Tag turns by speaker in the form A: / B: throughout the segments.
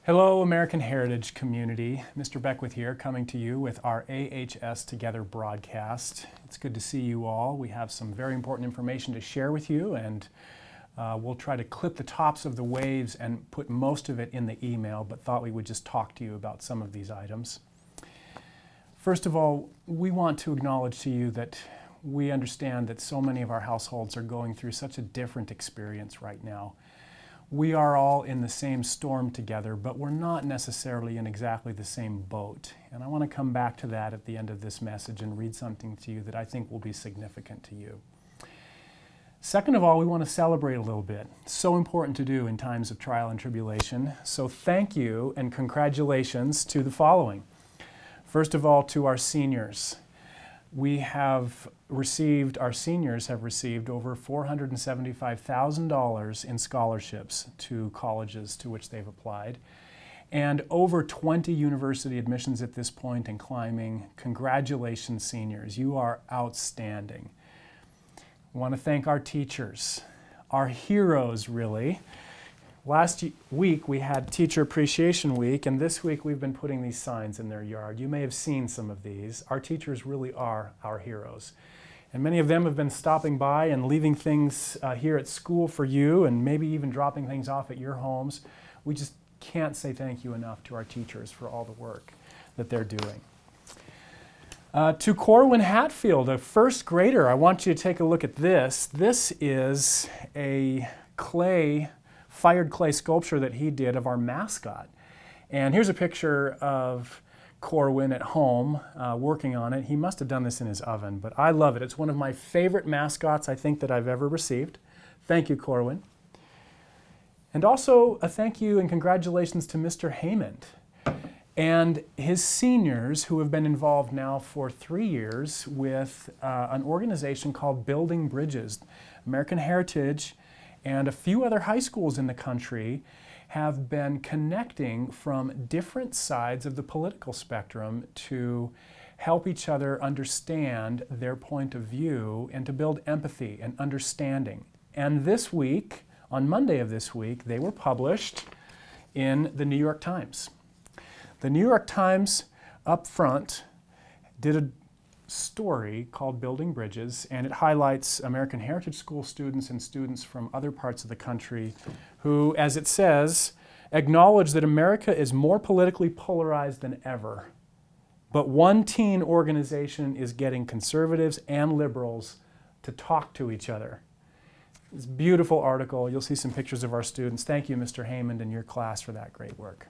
A: Hello, American Heritage community. Mr. Beckwith here, coming to you with our AHS Together broadcast. It's good to see you all. We have some very important information to share with you, and we'll try to clip the tops of the waves and put most of it in the email, but thought we would just talk to you about some of these items. First of all, we want to acknowledge to you that we understand that so many of our households are going through such a different experience right now. We are all in the same storm together, but we're not necessarily in exactly the same boat. And I want to come back to that at the end of this message and read something to you that I think will be significant to you. Second of all, we want to celebrate a little bit. So important to do in times of trial and tribulation. So thank you and congratulations to the following. First of all, to our seniors. Our seniors have received over $475,000 in scholarships to colleges to which they've applied, and over 20 university admissions at this point and climbing. Congratulations, seniors. You are outstanding. I want to thank our teachers, our heroes, really. Last week we had Teacher Appreciation Week, and this week we've been putting these signs in their yard. You may have seen some of these. Our teachers really are our heroes. And many of them have been stopping by and leaving things here at school for you, and maybe even dropping things off at your homes. We just can't say thank you enough to our teachers for all the work that they're doing. To Corwin Hatfield, a first grader, I want you to take a look at this. This is a fired clay sculpture that he did of our mascot. And here's a picture of Corwin at home working on it. He must have done this in his oven, but I love it. It's one of my favorite mascots I think that I've ever received. Thank you, Corwin. And also a thank you and congratulations to Mr. Haymond and his seniors who have been involved now for 3 years with an organization called Building Bridges. American Heritage and a few other high schools in the country have been connecting from different sides of the political spectrum to help each other understand their point of view and to build empathy and understanding. And this week, on Monday of this week, they were published in the New York Times. The New York Times up front did a story called Building Bridges, and it highlights American Heritage School students and students from other parts of the country who, as it says, acknowledge that America is more politically polarized than ever. But one teen organization is getting conservatives and liberals to talk to each other. It's a beautiful article. You'll see some pictures of our students. Thank you, Mr. Haymond, and your class for that great work.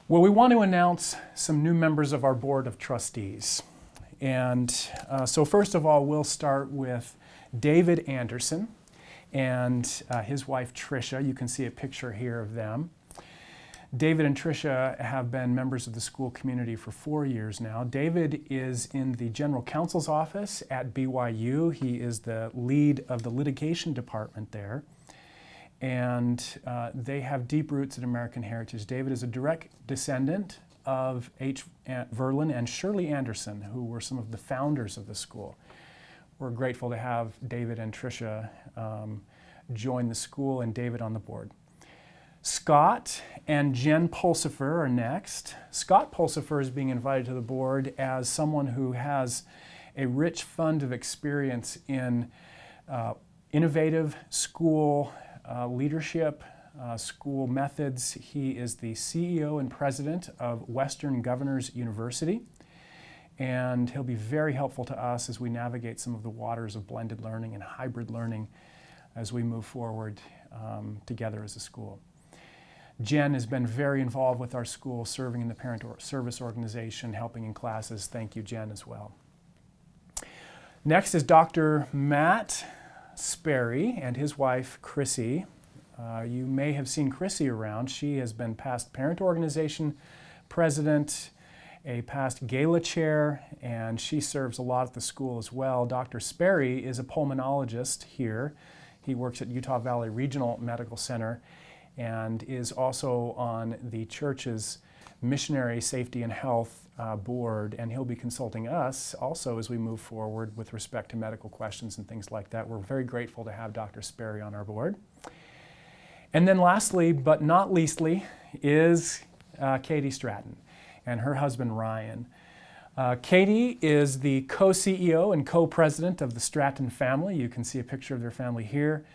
A: Well, we want to announce some new members of our Board of Trustees. And so first of all, we'll start with David Anderson and his wife Tricia. You can see a picture here of them. David and Tricia have been members of the school community for 4 years now. David is in the General Counsel's office at BYU. He is the lead of the litigation department there. And they have deep roots in American Heritage. David is a direct descendant of H. Verlin and Shirley Anderson, who were some of the founders of the school. We're grateful to have David and Tricia join the school and David on the board. Scott and Jen Pulsifer are next. Scott Pulsifer is being invited to the board as someone who has a rich fund of experience in innovative school leadership, school methods. He is the CEO and president of Western Governors University, and he'll be very helpful to us as we navigate some of the waters of blended learning and hybrid learning as we move forward together as a school. Jen has been very involved with our school, serving in the parent service organization, helping in classes. Thank you, Jen, as well. Next is Dr. Matt Sperry and his wife, Chrissy. You may have seen Chrissy around. She has been past parent organization president, a past gala chair, and she serves a lot at the school as well. Dr. Sperry is a pulmonologist here. He works at Utah Valley Regional Medical Center and is also on the church's Missionary Safety and Health board, and he'll be consulting us also as we move forward with respect to medical questions and things like that. We're very grateful to have Dr. Sperry on our board. And then lastly, but not leastly, is Katie Stratton and her husband Ryan. Katie is the co-CEO and co-president of the Stratton family. You can see a picture of their family here.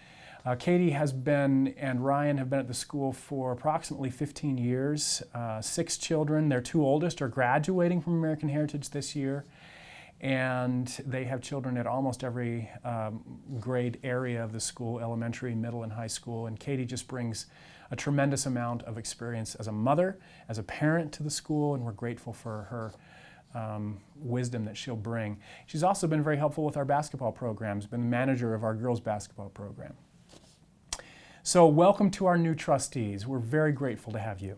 A: Katie and Ryan have been at the school for approximately 15 years, 6 children. Their 2 oldest are graduating from American Heritage this year, and they have children at almost every grade area of the school, elementary, middle, and high school. And Katie just brings a tremendous amount of experience as a mother, as a parent to the school, and we're grateful for her wisdom that she'll bring. She's also been very helpful with our basketball programs, been the manager of our girls basketball program. So welcome to our new trustees. We're very grateful to have you.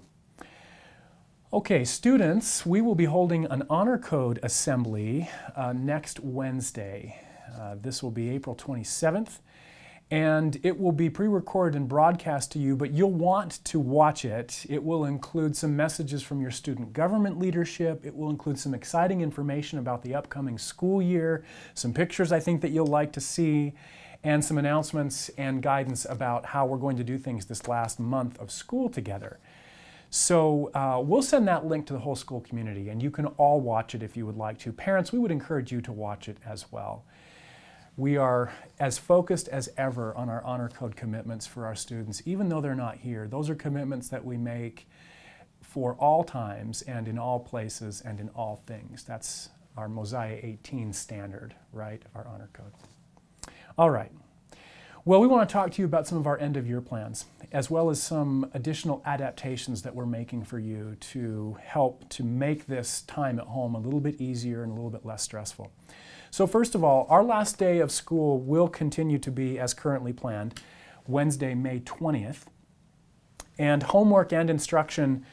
A: Okay, students, we will be holding an honor code assembly next Wednesday. This will be April 27th, and it will be pre-recorded and broadcast to you, but you'll want to watch it. It will include some messages from your student government leadership. It will include some exciting information about the upcoming school year, some pictures I think that you'll like to see, and some announcements and guidance about how we're going to do things this last month of school together. So we'll send that link to the whole school community, and you can all watch it if you would like to. Parents, we would encourage you to watch it as well. We are as focused as ever on our honor code commitments for our students, even though they're not here. Those are commitments that we make for all times and in all places and in all things. That's our Mosiah 18 standard, right, of our honor code. All right. Well, we want to talk to you about some of our end-of-year plans, as well as some additional adaptations that we're making for you to help to make this time at home a little bit easier and a little bit less stressful. So first of all, our last day of school will continue to be as currently planned, Wednesday, May 20th. And homework and instruction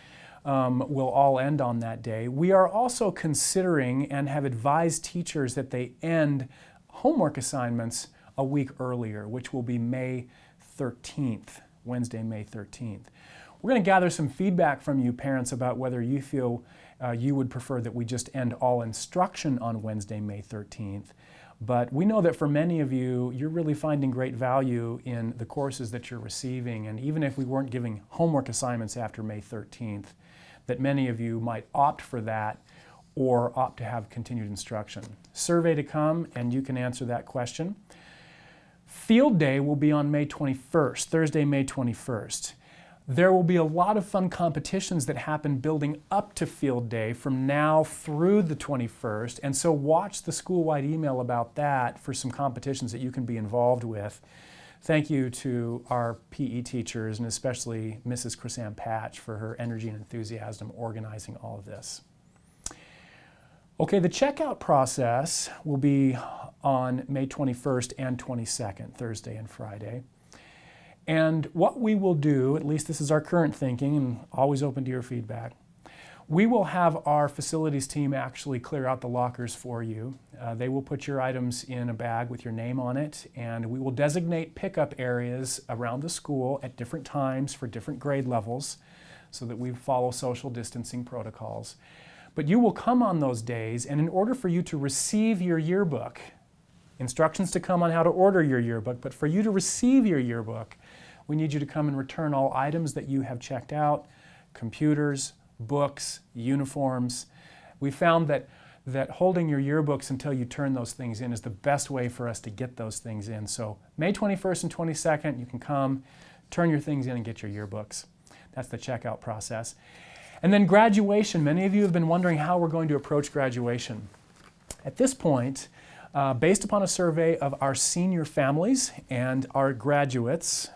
A: will all end on that day. We are also considering and have advised teachers that they end homework assignments a week earlier, which will be May 13th, Wednesday, May 13th. We're going to gather some feedback from you parents about whether you feel you would prefer that we just end all instruction on Wednesday, May 13th. But we know that for many of you, you're really finding great value in the courses that you're receiving. And even if we weren't giving homework assignments after May 13th, that many of you might opt for that or opt to have continued instruction. Survey to come, and you can answer that question. Field Day will be on May 21st, Thursday, May 21st. There will be a lot of fun competitions that happen building up to Field Day from now through the 21st, and so watch the school-wide email about that for some competitions that you can be involved with. Thank you to our PE teachers, and especially Mrs. Chrisanne Patch for her energy and enthusiasm organizing all of this. Okay, the checkout process will be on May 21st and 22nd, Thursday and Friday. And what we will do, at least this is our current thinking, and always open to your feedback, we will have our facilities team actually clear out the lockers for you. They will put your items in a bag with your name on it, and we will designate pickup areas around the school at different times for different grade levels so that we follow social distancing protocols. But you will come on those days, and in order for you to receive your yearbook, instructions to come on how to order your yearbook, but for you to receive your yearbook, we need you to come and return all items that you have checked out, computers, books, uniforms. We found that holding your yearbooks until you turn those things in is the best way for us to get those things in. So May 21st and 22nd, you can come, turn your things in and get your yearbooks. That's the checkout process. And then graduation. Many of you have been wondering how we're going to approach graduation. At this point, based upon a survey of our senior families and our graduates,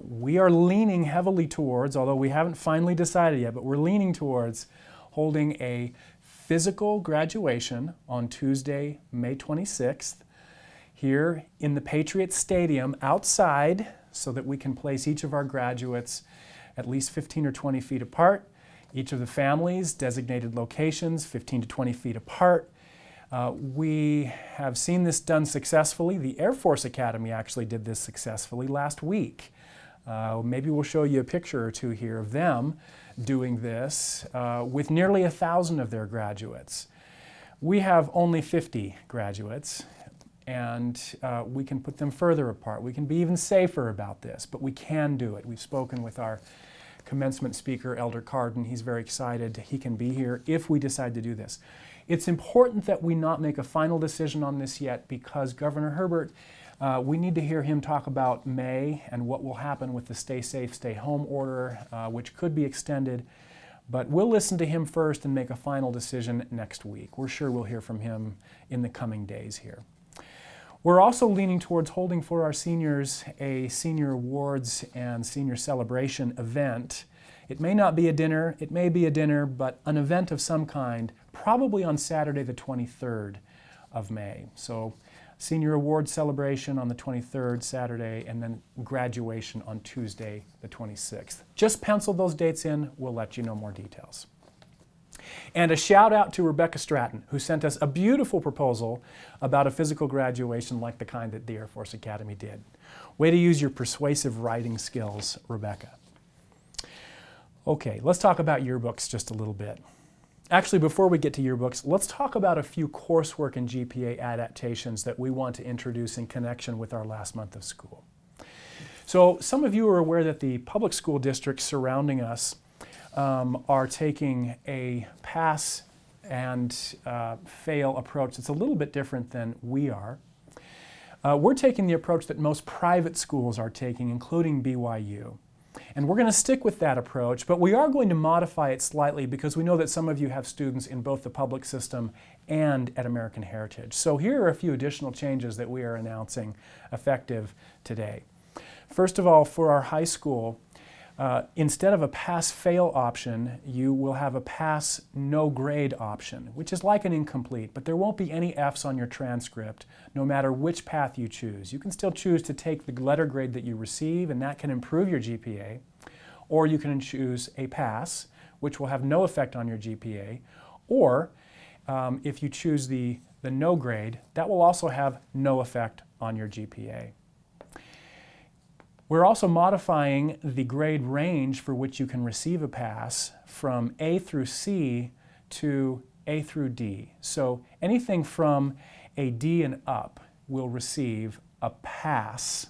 A: we are leaning heavily towards, although we haven't finally decided yet, but we're leaning towards holding a physical graduation on Tuesday, May 26th, here in the Patriot Stadium outside so that we can place each of our graduates at least 15 or 20 feet apart. Each of the families, designated locations, 15 to 20 feet apart. We have seen this done successfully. The Air Force Academy actually did this successfully last week. Maybe we'll show you a picture or two here of them doing this with nearly 1,000 of their graduates. We have only 50 graduates, and we can put them further apart. We can be even safer about this, but we can do it. We've spoken with our commencement speaker, Elder Carden. He's very excited. He can be here if we decide to do this. It's important that we not make a final decision on this yet because Governor Herbert, we need to hear him talk about May and what will happen with the Stay Safe, Stay Home order, which could be extended. But we'll listen to him first and make a final decision next week. We're sure we'll hear from him in the coming days here. We're also leaning towards holding for our seniors a senior awards and senior celebration event. It may not be a dinner, it may be a dinner, but an event of some kind, probably on Saturday the 23rd of May. So senior awards celebration on the 23rd, Saturday, and then graduation on Tuesday the 26th. Just pencil those dates in, we'll let you know more details. And a shout out to Rebecca Stratton, who sent us a beautiful proposal about a physical graduation like the kind that the Air Force Academy did. Way to use your persuasive writing skills, Rebecca. Okay, let's talk about yearbooks just a little bit. Actually, before we get to yearbooks, let's talk about a few coursework and GPA adaptations that we want to introduce in connection with our last month of school. So some of you are aware that the public school districts surrounding us are taking a pass and fail approach that's a little bit different than we are. We're taking the approach that most private schools are taking, including BYU. And we're going to stick with that approach, but we are going to modify it slightly because we know that some of you have students in both the public system and at American Heritage. So here are a few additional changes that we are announcing effective today. First of all, for our high school, instead of a pass-fail option, you will have a pass-no-grade option, which is like an incomplete, but there won't be any Fs on your transcript, no matter which path you choose. You can still choose to take the letter grade that you receive, and that can improve your GPA, or you can choose a pass, which will have no effect on your GPA, or if you choose the no grade, that will also have no effect on your GPA. We're also modifying the grade range for which you can receive a pass from A through C to A through D. So anything from a D and up will receive a pass.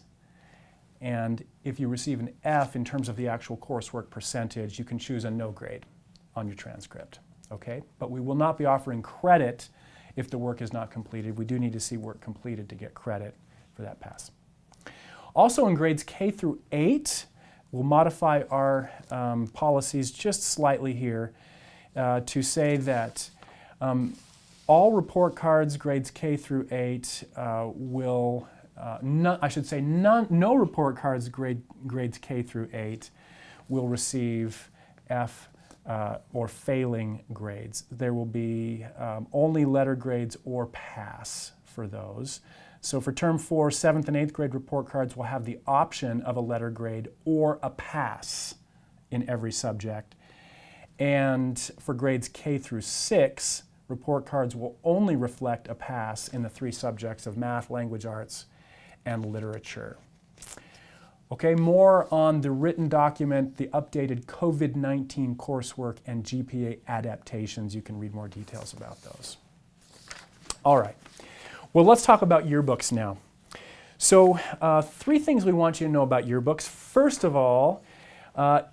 A: And if you receive an F in terms of the actual coursework percentage, you can choose a no grade on your transcript. Okay? But we will not be offering credit if the work is not completed. We do need to see work completed to get credit for that pass. Also in grades K through 8, we'll modify our policies just slightly here to say that all report cards grades K through 8 no report cards grades K through 8 will receive F or failing grades. There will be only letter grades or pass for those. So for term 4, 7th and 8th grade report cards will have the option of a letter grade or a pass in every subject. And for grades K through 6, report cards will only reflect a pass in the 3 subjects of math, language arts, and literature. Okay, more on the written document, the updated COVID-19 coursework and GPA adaptations. You can read more details about those. All right. Well, let's talk about yearbooks now. So 3 things we want you to know about yearbooks. First of all,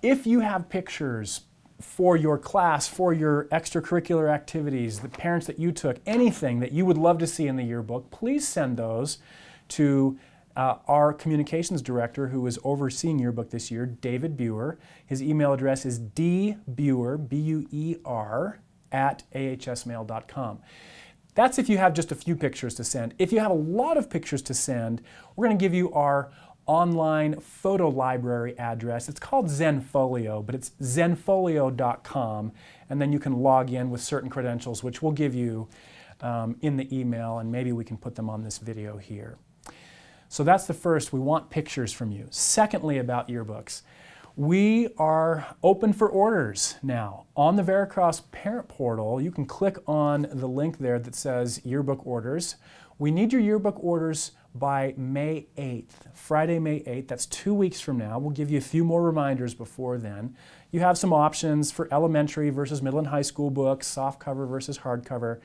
A: if you have pictures for your class, for your extracurricular activities, the parents that you took, anything that you would love to see in the yearbook, please send those to our communications director who is overseeing yearbook this year, David Buer. His email address is dbuer, B-U-E-R, @ahsmail.com. That's if you have just a few pictures to send. If you have a lot of pictures to send, we're going to give you our online photo library address. It's called Zenfolio, but it's zenfolio.com, and then you can log in with certain credentials, which we'll give you in the email, and maybe we can put them on this video here. So that's the first. We want pictures from you. Secondly, about yearbooks. We are open for orders now. On the Veracross Parent Portal, you can click on the link there that says Yearbook Orders. We need your yearbook orders by May 8th, Friday, May 8th. That's 2 weeks from now. We'll give you a few more reminders before then. You have some options for elementary versus middle and high school books, soft cover versus hardcover,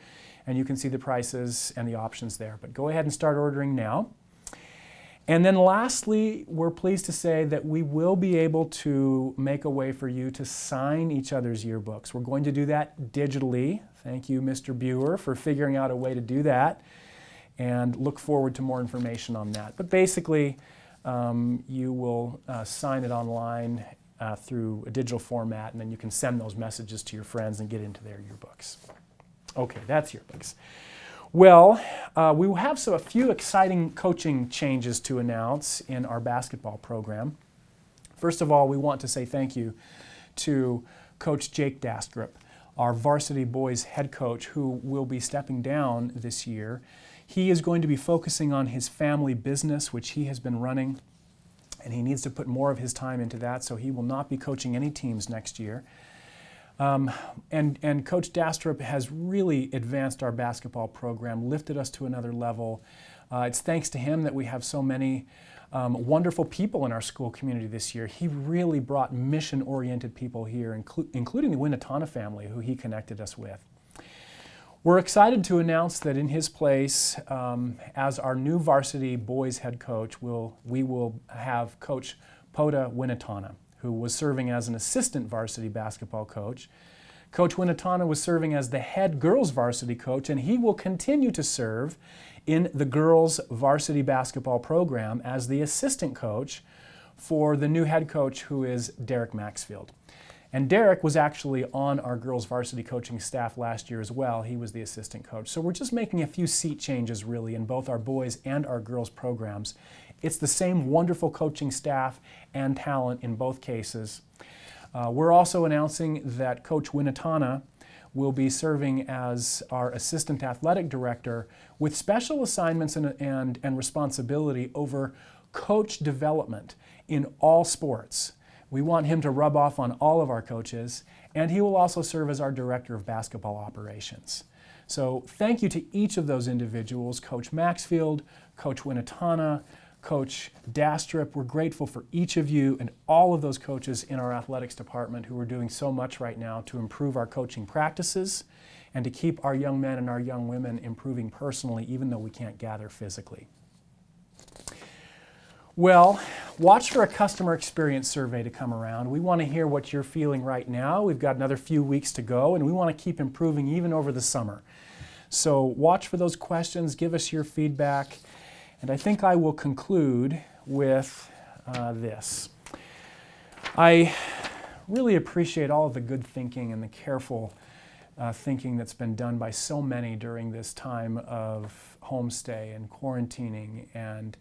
A: and you can see the prices and the options there. But go ahead and start ordering now. And then lastly, we're pleased to say that we will be able to make a way for you to sign each other's yearbooks. We're going to do that digitally. Thank you, Mr. Buer, for figuring out a way to do that, and look forward to more information on that. But basically, you will sign it online through a digital format, and then you can send those messages to your friends and get into their yearbooks. Okay, that's yearbooks. Well, we will have a few exciting coaching changes to announce in our basketball program. First of all, we want to say thank you to Coach Jake Dastrup, our varsity boys head coach, who will be stepping down this year. He is going to be focusing on his family business, which he has been running, and he needs to put more of his time into that, so he will not be coaching any teams next year. And Coach Dastrup has really advanced our basketball program, lifted us to another level. It's thanks to him that we have so many wonderful people in our school community this year. He really brought mission-oriented people here, including the Winnetana family, who he connected us with. We're excited to announce that in his place, as our new varsity boys head coach, we will have Coach Poda Winnetana, who was serving as an assistant varsity basketball coach. Coach Winnetana was serving as the head girls varsity coach, and he will continue to serve in the girls varsity basketball program as the assistant coach for the new head coach, who is Derek Maxfield. And Derek was actually on our girls varsity coaching staff last year as well. He was the assistant coach. So we're just making a few seat changes really in both our boys and our girls programs. It's the same wonderful coaching staff and talent in both cases. We're also announcing that Coach Winnetana will be serving as our assistant athletic director with special assignments and responsibility over coach development in all sports. We want him to rub off on all of our coaches, and he will also serve as our director of basketball operations. So thank you to each of those individuals, Coach Maxfield, Coach Winnetana, Coach Dastrup. We're grateful for each of you and all of those coaches in our athletics department who are doing so much right now to improve our coaching practices and to keep our young men and our young women improving personally, even though we can't gather physically. Well, watch for a customer experience survey to come around. We want to hear what you're feeling right now. We've got another few weeks to go, and we want to keep improving even over the summer. So watch for those questions, give us your feedback. And I think I will conclude with this. I really appreciate all of the good thinking and the careful thinking that's been done by so many during this time of homestay and quarantining. And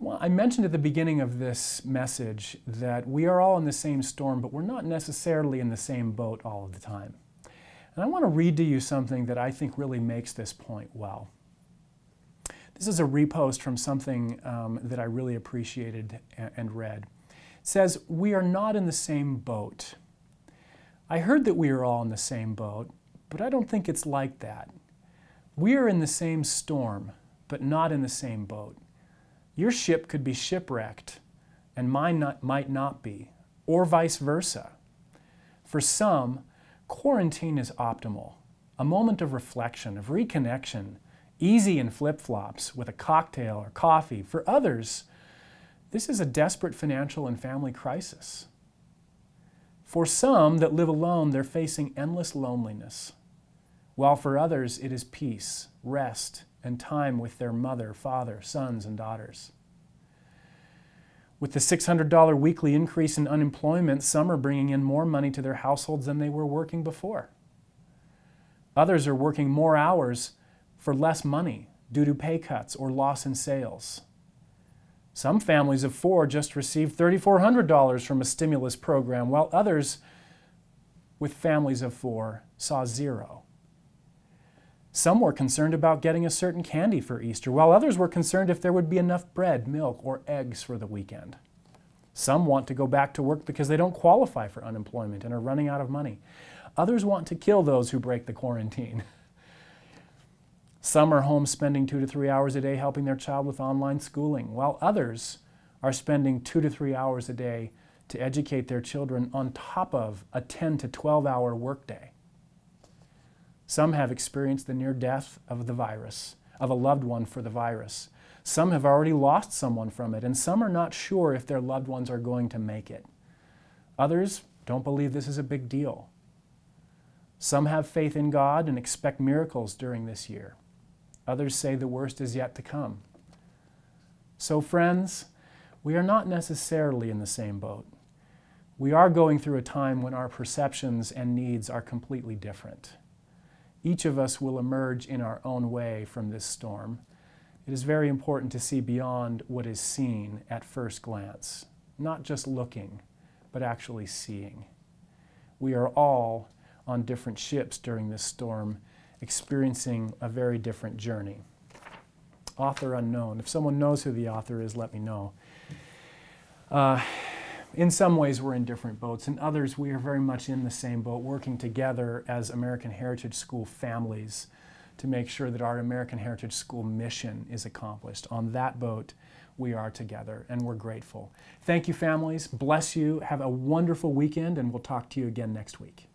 A: well, I mentioned at the beginning of this message that we are all in the same storm, but we're not necessarily in the same boat all of the time. And I want to read to you something that I think really makes this point well. This is a repost from something that I really appreciated and read. It says, "We are not in the same boat. I heard that we are all in the same boat, but I don't think it's like that. We are in the same storm, but not in the same boat. Your ship could be shipwrecked, and mine might not be, or vice versa. For some, quarantine is optimal, a moment of reflection, of reconnection, easy in flip-flops with a cocktail or coffee. For others, this is a desperate financial and family crisis. For some that live alone, they're facing endless loneliness, while for others it is peace, rest, and time with their mother, father, sons, and daughters. With the $600 weekly increase in unemployment, some are bringing in more money to their households than they were working before. Others are working more hours for less money due to pay cuts or loss in sales. Some families of four just received $3,400 from a stimulus program, while others with families of four saw zero. Some were concerned about getting a certain candy for Easter, while others were concerned if there would be enough bread, milk, or eggs for the weekend. Some want to go back to work because they don't qualify for unemployment and are running out of money. Others want to kill those who break the quarantine. Some are home spending 2 to 3 hours a day helping their child with online schooling, while others are spending 2 to 3 hours a day to educate their children on top of a 10 to 12 hour workday. Some have experienced the near death of the virus, of a loved one for the virus. Some have already lost someone from it, and some are not sure if their loved ones are going to make it. Others don't believe this is a big deal. Some have faith in God and expect miracles during this year. Others say the worst is yet to come. So friends, we are not necessarily in the same boat. We are going through a time when our perceptions and needs are completely different. Each of us will emerge in our own way from this storm. It is very important to see beyond what is seen at first glance, not just looking, but actually seeing. We are all on different ships during this storm, experiencing a very different journey. Author unknown. If someone knows who the author is, let me know. In some ways, we're in different boats. In others, we are very much in the same boat, working together as American Heritage School families to make sure that our American Heritage School mission is accomplished. On that boat, we are together, and we're grateful. Thank you, families. Bless you. Have a wonderful weekend, and we'll talk to you again next week.